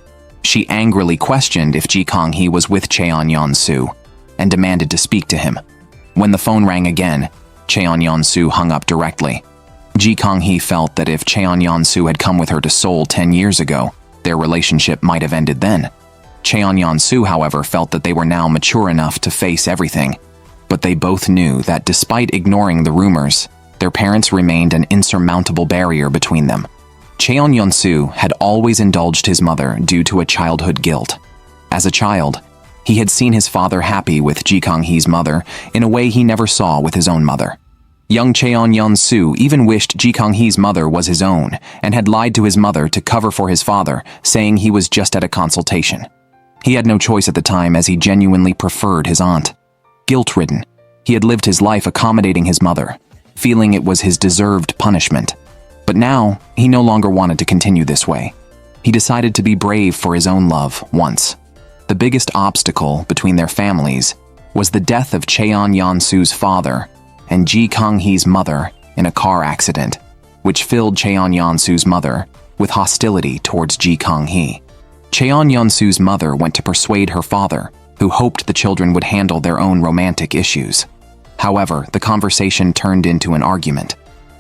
She angrily questioned if Ji Kang-hee was with Cheon-yeon-soo and demanded to speak to him. When the phone rang again, Cheon-yeon-soo hung up directly. Ji Kang-hee felt that if Cheon-yeon-soo had come with her to Seoul 10 years ago, their relationship might have ended then. Cheon-yeon-soo, however, felt that they were now mature enough to face everything. But they both knew that despite ignoring the rumors, their parents remained an insurmountable barrier between them. Cheon-soo had always indulged his mother due to a childhood guilt. As a child, he had seen his father happy with Kang-hee's mother in a way he never saw with his own mother. Young Cheon-soo even wished Kang-hee's mother was his own and had lied to his mother to cover for his father, saying he was just at a consultation. He had no choice at the time as he genuinely preferred his aunt. Guilt-ridden, he had lived his life accommodating his mother, feeling it was his deserved punishment. But now, he no longer wanted to continue this way. He decided to be brave for his own love once. The biggest obstacle between their families was the death of Cheon-soo's father and Kang-hee's mother in a car accident, which filled Cheon-soo's mother with hostility towards Kang-hee. Cheon-soo's mother went to persuade her father, who hoped the children would handle their own romantic issues. However, the conversation turned into an argument.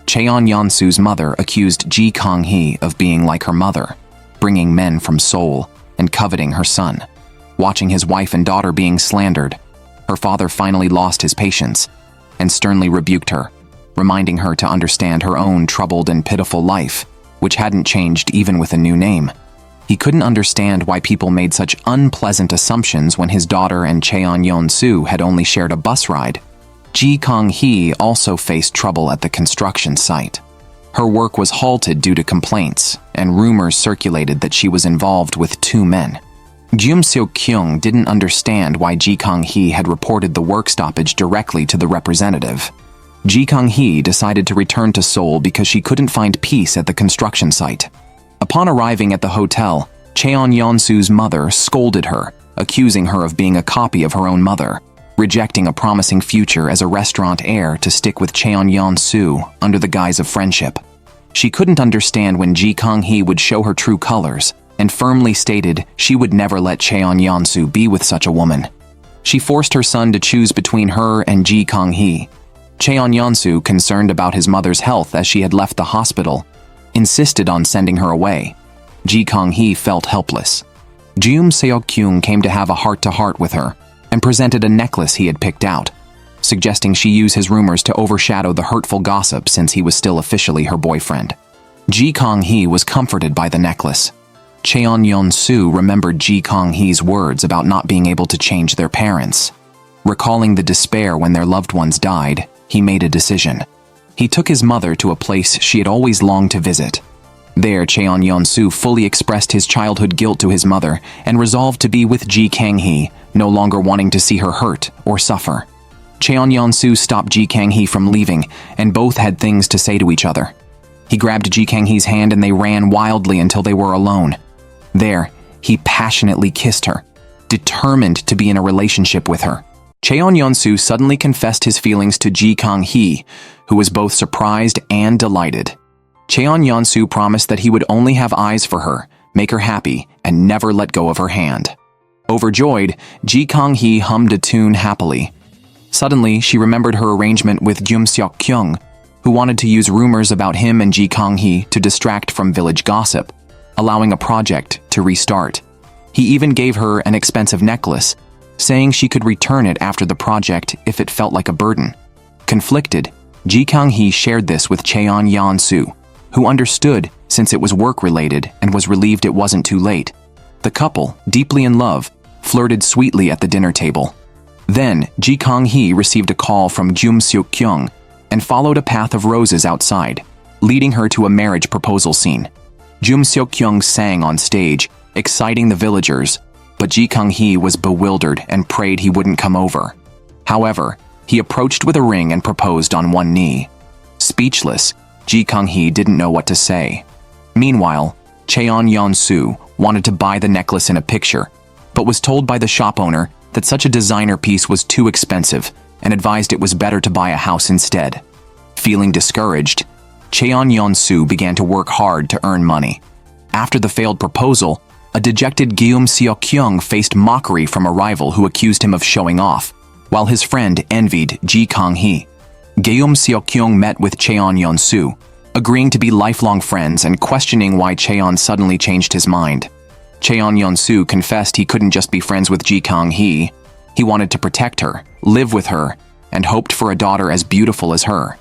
Cheon-soo's mother accused Kang-hee of being like her mother, bringing men from Seoul and coveting her son. Watching his wife and daughter being slandered, her father finally lost his patience and sternly rebuked her, reminding her to understand her own troubled and pitiful life, which hadn't changed even with a new name. He couldn't understand why people made such unpleasant assumptions when his daughter and Cheon-soo had only shared a bus ride. Kang-hee also faced trouble at the construction site. Her work was halted due to complaints, and rumors circulated that she was involved with 2 men. Seok-kyung didn't understand why Kang-hee had reported the work stoppage directly to the representative. Kang-hee decided to return to Seoul because she couldn't find peace at the construction site. Upon arriving at the hotel, Cheon-soo's mother scolded her, accusing her of being a copy of her own mother, rejecting a promising future as a restaurant heir to stick with Cheon-soo under the guise of friendship. She couldn't understand when Kang-hee would show her true colors, and firmly stated she would never let Cheon-soo be with such a woman. She forced her son to choose between her and Kang-hee. Cheon-soo, concerned about his mother's health as she had left the hospital, insisted on sending her away. Kang-hee felt helpless. Seok-kyung came to have a heart-to-heart with her and presented a necklace he had picked out, suggesting she use his rumors to overshadow the hurtful gossip since he was still officially her boyfriend. Kang-hee was comforted by the necklace. Cheon-soo remembered Kang-hee's words about not being able to change their parents. Recalling the despair when their loved ones died, he made a decision. He took his mother to a place she had always longed to visit. There, Cheon-soo fully expressed his childhood guilt to his mother and resolved to be with Kang-hee, no longer wanting to see her hurt or suffer. Cheon-soo stopped Kang-hee from leaving, and both had things to say to each other. He grabbed Kang-hee's hand and they ran wildly until they were alone. There, he passionately kissed her, determined to be in a relationship with her. Cheon-soo suddenly confessed his feelings to Kang-hee, who was both surprised and delighted. Cheon-soo promised that he would only have eyes for her, make her happy, and never let go of her hand. Overjoyed, Kang-hee hummed a tune happily. Suddenly, she remembered her arrangement with Seok-kyung, who wanted to use rumors about him and Kang-hee to distract from village gossip, allowing a project to restart. He even gave her an expensive necklace, saying she could return it after the project if it felt like a burden. Conflicted, Kang-hee shared this with Cheon-soo, who understood since it was work-related and was relieved it wasn't too late. The couple, deeply in love, flirted sweetly at the dinner table. Then, Kang-hee received a call from Seok-kyung and followed a path of roses outside, leading her to a marriage proposal scene. Seok-kyung sang on stage, exciting the villagers, but Kang-hee was bewildered and prayed he wouldn't come over. However, he approached with a ring and proposed on one knee. Speechless, Kang-hee didn't know what to say. Meanwhile, Cheon-soo wanted to buy the necklace in a picture, but was told by the shop owner that such a designer piece was too expensive and advised it was better to buy a house instead. Feeling discouraged, Cheon-soo began to work hard to earn money. After the failed proposal, a dejected Seok-kyung faced mockery from a rival who accused him of showing off, while his friend envied Kang-hee. Seok-kyung met with Cheon-soo, agreeing to be lifelong friends and questioning why Cheon suddenly changed his mind. Cheon-soo confessed he couldn't just be friends with Kang-hee. He wanted to protect her, live with her, and hoped for a daughter as beautiful as her.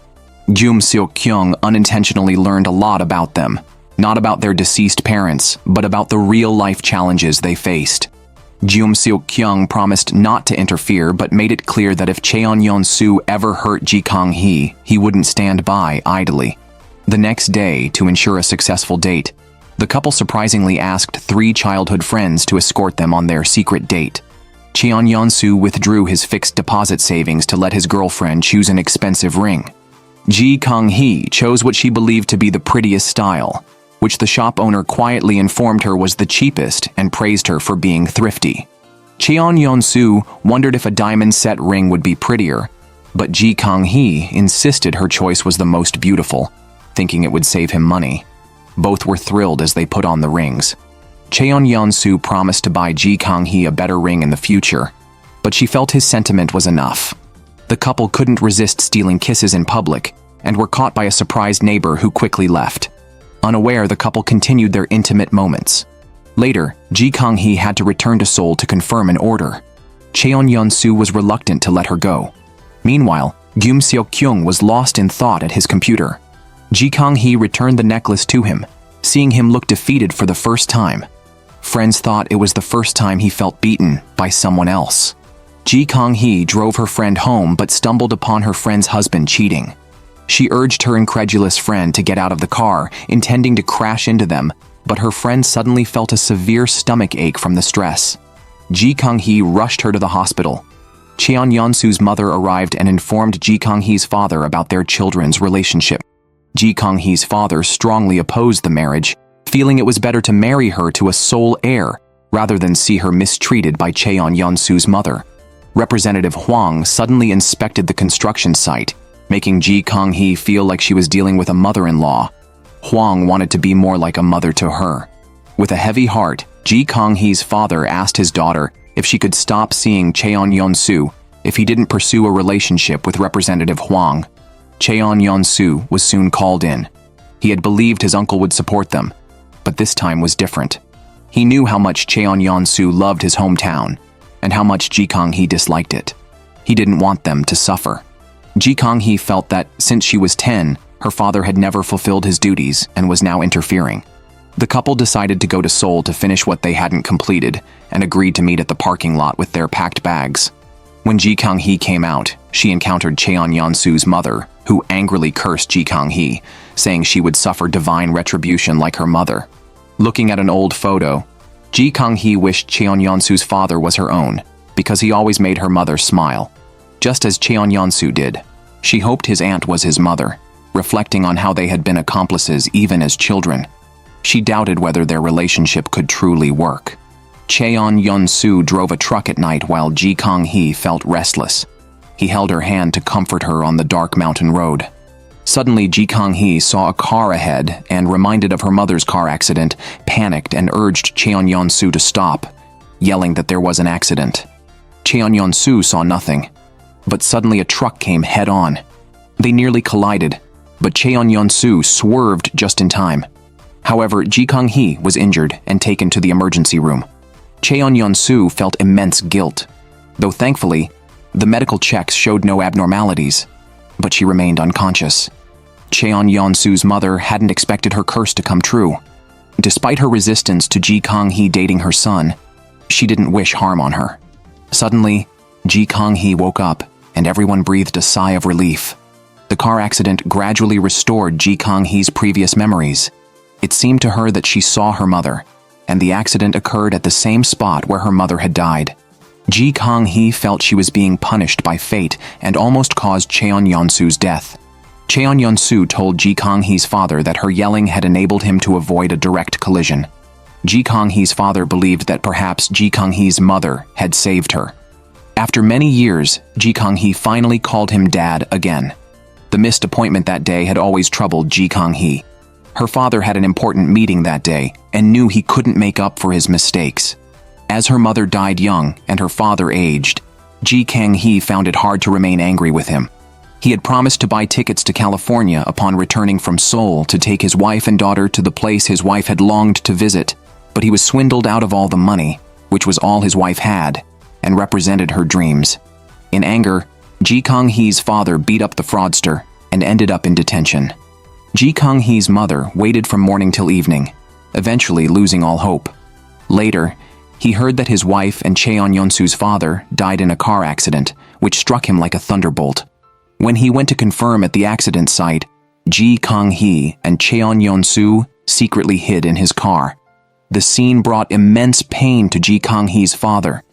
Seok-kyung unintentionally learned a lot about them, Not about their deceased parents, but about the real-life challenges they faced. Jeum Seok-kyung promised not to interfere but made it clear that if Cheon-yeon-soo ever hurt Ji Kang-hee, he wouldn't stand by idly. The next day, to ensure a successful date, the couple surprisingly asked 3 childhood friends to escort them on their secret date. Cheon-yeon-soo withdrew his fixed deposit savings to let his girlfriend choose an expensive ring. Ji Kang-hee chose what she believed to be the prettiest style, which the shop owner quietly informed her was the cheapest and praised her for being thrifty. Cheon-yeon-soo wondered if a diamond-set ring would be prettier, but Ji Kang-hee insisted her choice was the most beautiful, thinking it would save him money. Both were thrilled as they put on the rings. Cheon-yeon-soo promised to buy Ji Kang-hee a better ring in the future, but she felt his sentiment was enough. The couple couldn't resist stealing kisses in public and were caught by a surprised neighbor who quickly left. Unaware, the couple continued their intimate moments. Later, Ji Kang-hee had to return to Seoul to confirm an order. Cheon-yeon-soo was reluctant to let her go. Meanwhile, Jeum Seok-kyung was lost in thought at his computer. Ji Kang-hee returned the necklace to him, seeing him look defeated for the first time. Friends thought it was the first time he felt beaten by someone else. Ji Kang-hee drove her friend home but stumbled upon her friend's husband cheating. She urged her incredulous friend to get out of the car, intending to crash into them, but her friend suddenly felt a severe stomach ache from the stress. Ji Kang-hee rushed her to the hospital. Cheon-yeon-soo's mother arrived and informed Ji Kang-hee's father about their children's relationship. Ji Kang-hee's father strongly opposed the marriage, feeling it was better to marry her to a sole heir rather than see her mistreated by Cheon-yeon-soo's mother. Representative Hwang suddenly inspected the construction site, making Ji Kang-hee feel like she was dealing with a mother-in-law. Hwang wanted to be more like a mother to her. With a heavy heart, Ji Kang-hee's father asked his daughter if she could stop seeing Cheon-yeon-soo if he didn't pursue a relationship with Representative Hwang. Cheon-yeon-soo was soon called in. He had believed his uncle would support them, but this time was different. He knew how much Cheon-yeon-soo loved his hometown, and how much Ji Kang-hee disliked it. He didn't want them to suffer. Ji Kang-hee felt that, since she was 10, her father had never fulfilled his duties and was now interfering. The couple decided to go to Seoul to finish what they hadn't completed and agreed to meet at the parking lot with their packed bags. When Ji Kang-hee came out, she encountered Cheon-yeon-soo's mother, who angrily cursed Ji Kang-hee, saying she would suffer divine retribution like her mother. Looking at an old photo, Ji Kang-hee wished Cheon-yeon-soo's father was her own, because he always made her mother smile. Just as Cheon-yeon-soo did, she hoped his aunt was his mother, reflecting on how they had been accomplices even as children. She doubted whether their relationship could truly work. Cheon-yeon-soo drove a truck at night while Ji Kang-hee felt restless. He held her hand to comfort her on the dark mountain road. Suddenly, Ji Kang-hee saw a car ahead and, reminded of her mother's car accident, panicked and urged Cheon-yeon-soo to stop, yelling that there was an accident. Cheon-yeon-soo saw nothing, but suddenly a truck came head-on. They nearly collided, but Cheon-yeon-soo swerved just in time. However, Ji Kang-hee was injured and taken to the emergency room. Cheon-yeon-soo felt immense guilt, though thankfully, the medical checks showed no abnormalities, but she remained unconscious. Cheon-yeon-soo's mother hadn't expected her curse to come true. Despite her resistance to Ji Kang-hee dating her son, she didn't wish harm on her. Suddenly, Ji Kang-hee woke up, and everyone breathed a sigh of relief. The car accident gradually restored Ji Kang-hee's previous memories. It seemed to her that she saw her mother, and the accident occurred at the same spot where her mother had died. Ji Kang-hee felt she was being punished by fate and almost caused Cheon-yeon-soo's death. Cheon-yeon-soo told Ji Kang-hee's father that her yelling had enabled him to avoid a direct collision. Ji Kang-hee's father believed that perhaps Ji Kang-hee's mother had saved her. After many years, Ji Kang-hee finally called him Dad again. The missed appointment that day had always troubled Ji Kang-hee. Her father had an important meeting that day and knew he couldn't make up for his mistakes. As her mother died young and her father aged, Ji Kang-hee found it hard to remain angry with him. He had promised to buy tickets to California upon returning from Seoul to take his wife and daughter to the place his wife had longed to visit, but he was swindled out of all the money, which was all his wife had, and represented her dreams. In anger, Ji Kang-hee's father beat up the fraudster and ended up in detention. Ji Kang-hee's mother waited from morning till evening, eventually losing all hope. Later, he heard that his wife and Cheon-yeonsu's father died in a car accident, which struck him like a thunderbolt. When he went to confirm at the accident site, Ji Kang-hee and Cheon-yeonsu secretly hid in his car. The scene brought immense pain to Ji Kang-hee's father.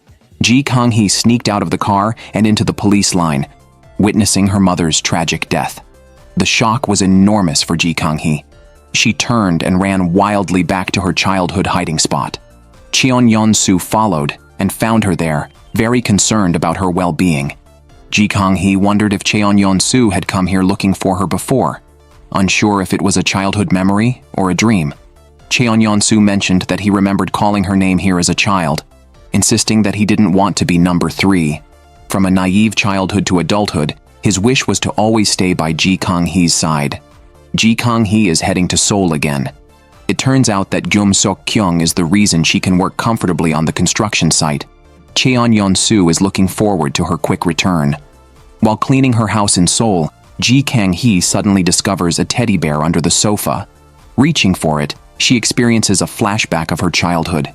Ji Kang-hee sneaked out of the car and into the police line, witnessing her mother's tragic death. The shock was enormous for Ji Kang-hee. She turned and ran wildly back to her childhood hiding spot. Cheon-yeonsu followed and found her there, very concerned about her well-being. Ji Kang-hee wondered if Cheon-yeonsu had come here looking for her before, unsure if it was a childhood memory or a dream. Cheon-yeonsu mentioned that he remembered calling her name here as a child, insisting that he didn't want to be number 3. From a naive childhood to adulthood, his wish was to always stay by Ji Kang-hee's side. Ji Kang-hee is heading to Seoul again. It turns out that Gyum Sok-kyung is the reason she can work comfortably on the construction site. Cheon-yeonsu is looking forward to her quick return. While cleaning her house in Seoul, Ji Kang-hee suddenly discovers a teddy bear under the sofa. Reaching for it, she experiences a flashback of her childhood.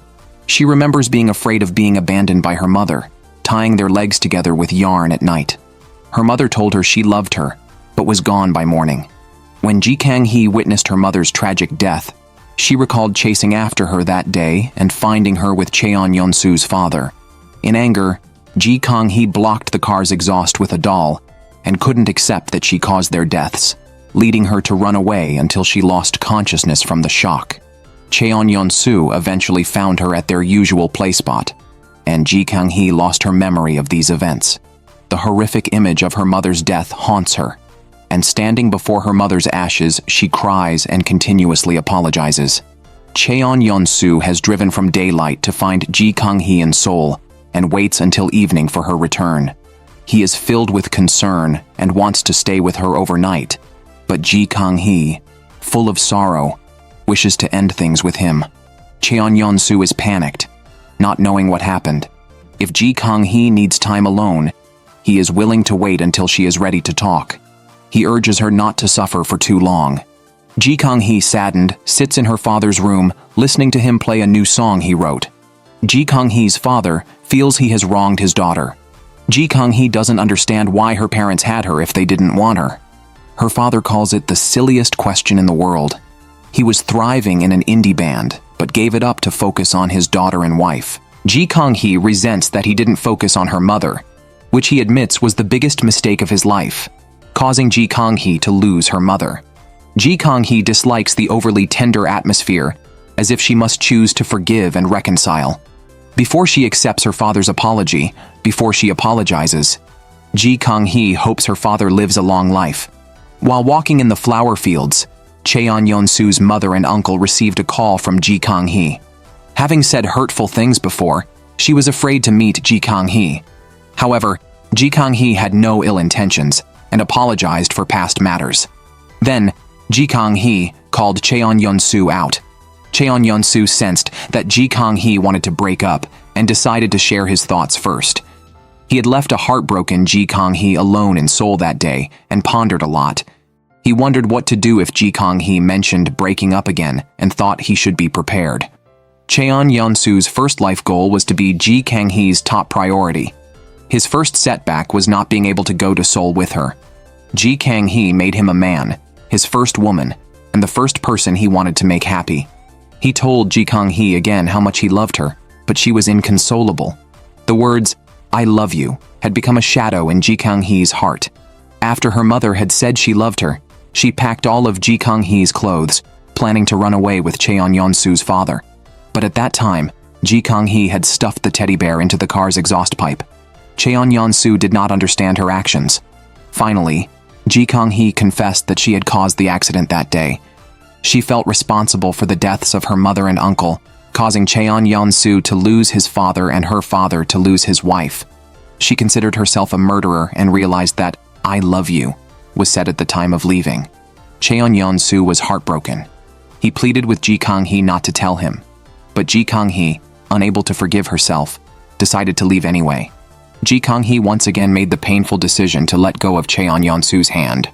She remembers being afraid of being abandoned by her mother, tying their legs together with yarn at night. Her mother told her she loved her, but was gone by morning. When Ji Kang-hee witnessed her mother's tragic death, she recalled chasing after her that day and finding her with Cheon-yeonsu's father. In anger, Ji Kang-hee blocked the car's exhaust with a doll and couldn't accept that she caused their deaths, leading her to run away until she lost consciousness from the shock. Cheon-yeonsu eventually found her at their usual playspot, and Ji Kang-hee lost her memory of these events. The horrific image of her mother's death haunts her, and standing before her mother's ashes, she cries and continuously apologizes. Cheon-yeonsu has driven from daylight to find Ji Kang-hee in Seoul and waits until evening for her return. He is filled with concern and wants to stay with her overnight, but Ji Kang-hee, full of sorrow, wishes to end things with him. Cheon-yeonsu is panicked, not knowing what happened. If Ji Kang-hee needs time alone, he is willing to wait until she is ready to talk. He urges her not to suffer for too long. Ji Kang-hee, saddened, sits in her father's room, listening to him play a new song he wrote. Ji Kang-hee's father feels he has wronged his daughter. Ji Kang-hee doesn't understand why her parents had her if they didn't want her. Her father calls it the silliest question in the world. He was thriving in an indie band, but gave it up to focus on his daughter and wife. Ji Kang-hee resents that he didn't focus on her mother, which he admits was the biggest mistake of his life, causing Ji Kang-hee to lose her mother. Ji Kang-hee dislikes the overly tender atmosphere, as if she must choose to forgive and reconcile. Before she accepts her father's apology, before she apologizes, Ji Kang-hee hopes her father lives a long life. While walking in the flower fields, Cheon-yeonsu's mother and uncle received a call from Ji Kang-hee. Having said hurtful things before, she was afraid to meet Ji Kang-hee. However, Ji Kang-hee had no ill intentions and apologized for past matters. Then, Ji Kang-hee called Cheon-yeonsu out. Cheon-yeonsu sensed that Ji Kang-hee wanted to break up and decided to share his thoughts first. He had left a heartbroken Ji Kang-hee alone in Seoul that day and pondered a lot. He wondered what to do if Ji Kang-hee mentioned breaking up again and thought he should be prepared. Cheon-yeonsu's first life goal was to be Ji Kang-hee's top priority. His first setback was not being able to go to Seoul with her. Ji Kang-hee made him a man, his first woman, and the first person he wanted to make happy. He told Ji Kang-hee again how much he loved her, but she was inconsolable. The words, "I love you," had become a shadow in Ji Kang-hee's heart. After her mother had said she loved her, she packed all of Ji Kang-hee's clothes, planning to run away with Cheon-yeonsu's father. But at that time, Ji Kang-hee had stuffed the teddy bear into the car's exhaust pipe. Cheon-yeonsu did not understand her actions. Finally, Ji Kang-hee confessed that she had caused the accident that day. She felt responsible for the deaths of her mother and uncle, causing Cheon-yeonsu to lose his father and her father to lose his wife. She considered herself a murderer and realized that "I love you" was said at the time of leaving. Cheon-yeonsu was heartbroken. He pleaded with Ji Kang-hee not to tell him, but Ji Kang-hee, unable to forgive herself, decided to leave anyway. Ji Kang-hee once again made the painful decision to let go of Cheon-yeonsu's hand.